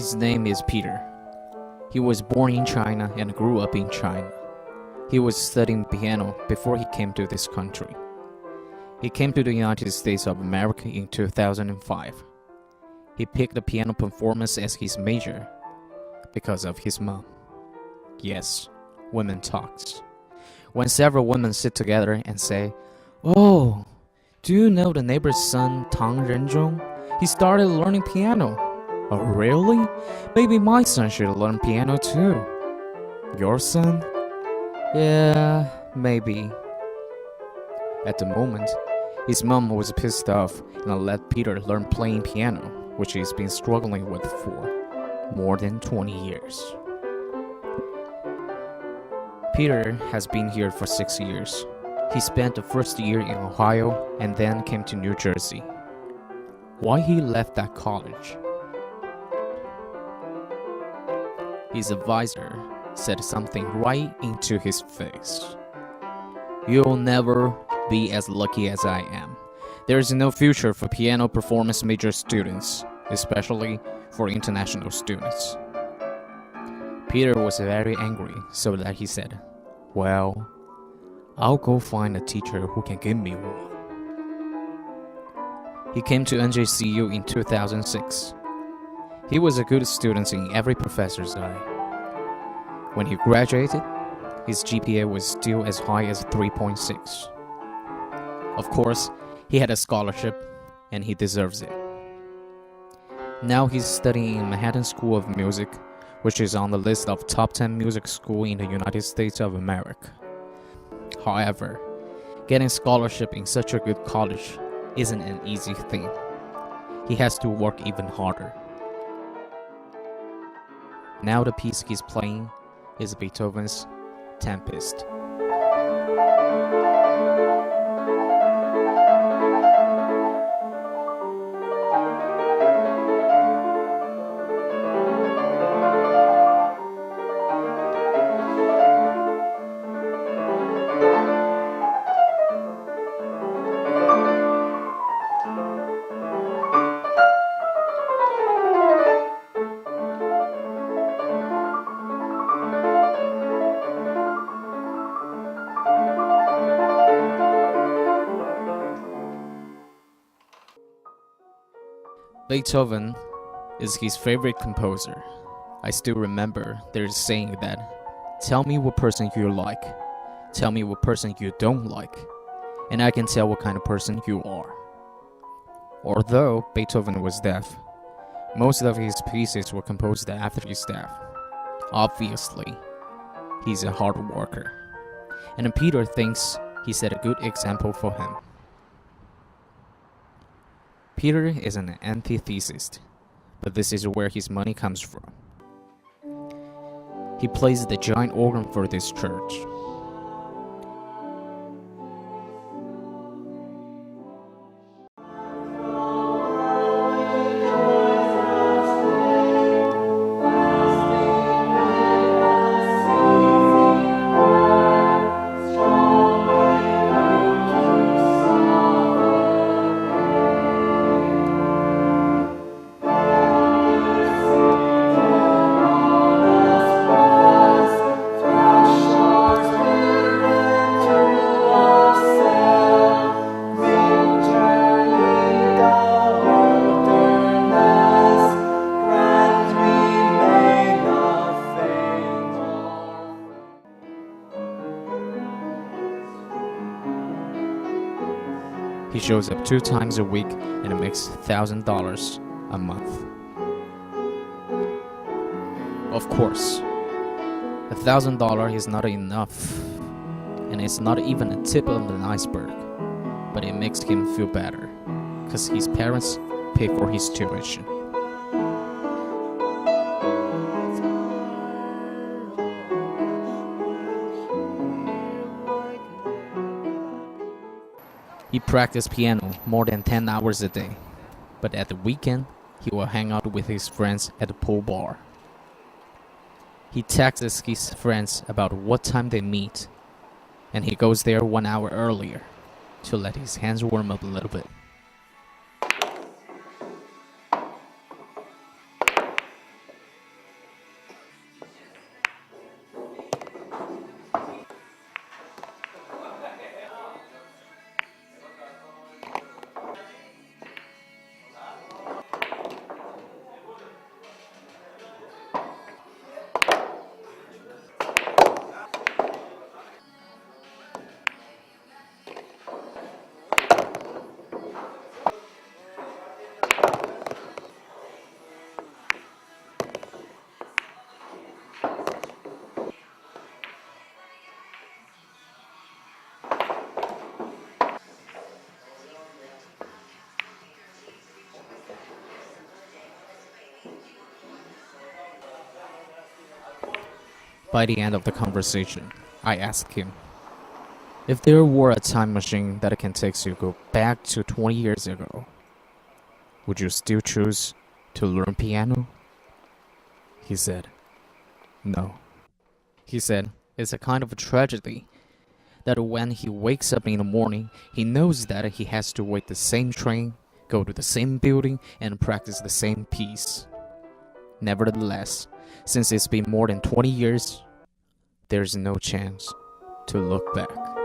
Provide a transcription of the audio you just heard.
His name is Peter. He was born in China and grew up in China. He was studying piano before he came to this country. He came to the United States of America in 2005. He picked the piano performance as his major because of his mom. Yes, women talks. When several women sit together and say, "Oh, do you know the neighbor's son Tang Renzhong? He started learning piano." "Oh, really? Maybe my son should learn piano too." "Your son?" "Yeah, maybe." At the moment, his mom was pissed off and let Peter learn playing piano, which he's been struggling with for more than 20 years. Peter has been here for 6 years. He spent the first year in Ohio and then came to New Jersey. Why he left that college? His advisor said something right into his face. "You'll never be as lucky as I am. There is no future for piano performance major students, especially for international students." Peter was very angry, so that he said, "Well, I'll go find a teacher who can give me one." He came to NJCU in 2006. He was a good student in every professor's eye. When he graduated, his GPA was still as high as 3.6. Of course, he had a scholarship, and he deserves it. Now he's studying in Manhattan School of Music, which is on the list of top 10 music school in the United States of America. However, getting a scholarship in such a good college isn't an easy thing. He has to work even harder. Now the piece he's playing is Beethoven's Tempest. Beethoven is his favorite composer. I still remember there's a saying that, "Tell me what person you like, tell me what person you don't like, and I can tell what kind of person you are." Although Beethoven was deaf, most of his pieces were composed after his death. Obviously, he's a hard worker, and Peter thinks he set a good example for him. Peter is an antitheist, but this is where his money comes from. He plays the giant organ for this church. He shows up 2 times a week and makes $1,000 a month. Of course, $1,000 is not enough, and it's not even a tip of an iceberg, but it makes him feel better, because his parents pay for his tuition. He practiced piano more than 10 hours a day, but at the weekend, he will hang out with his friends at the pool bar. He texts his friends about what time they meet, and he goes there 1 hour earlier to let his hands warm up a little bit. By the end of the conversation, I asked him, if there were a time machine that can take you go back to 20 years ago, would you still choose to learn piano? He said, no. He said, it's a kind of a tragedy that when he wakes up in the morning, he knows that he has to wait the same train, go to the same building, and practice the same piece. Nevertheless, since it's been more than 20 years, there's no chance to look back.